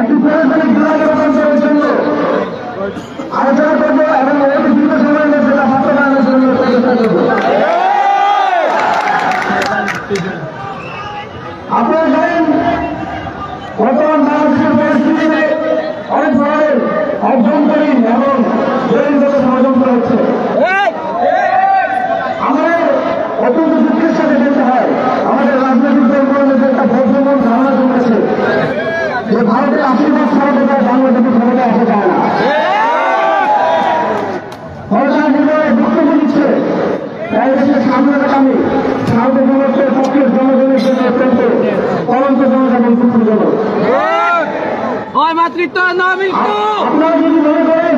একটি প্রশাসনিক বিভাগ রূপান্তরের জন্য আলোচনা করবো এবং অতি দ্রুত সময়ের মধ্যে তা বাস্তবায়নের জন্য প্রচেষ্টা করবো। আপনারা জানেন বর্তমান বাংলাদেশের পরিস্থিতিতে অনেক ধরনের অভ্যন্তরীণ এবং বহির্গত ষড়যন্ত্র হচ্ছে। আমাদের অত্যন্ত দুঃখের সাথে বলতে হয় আমাদের রাজনৈতিক দলগুলোর একটা বর্তমান ধারণা চলেছে যে ভারতের 80% ক্ষমতায় বাংলাদেশের ক্ষমতায় আসা যায় না। সরকার নিজের বক্তব্য দিচ্ছে তাই দেশের স্বাধীনতাকামী সার্বভৌমত্বের পক্ষের জনগণের জন্য অত্যন্ত কলঙ্কজনক এবং দুঃখজনক। মাতৃত্ব না মৃত্যু। আপনারা যদি মনে করেন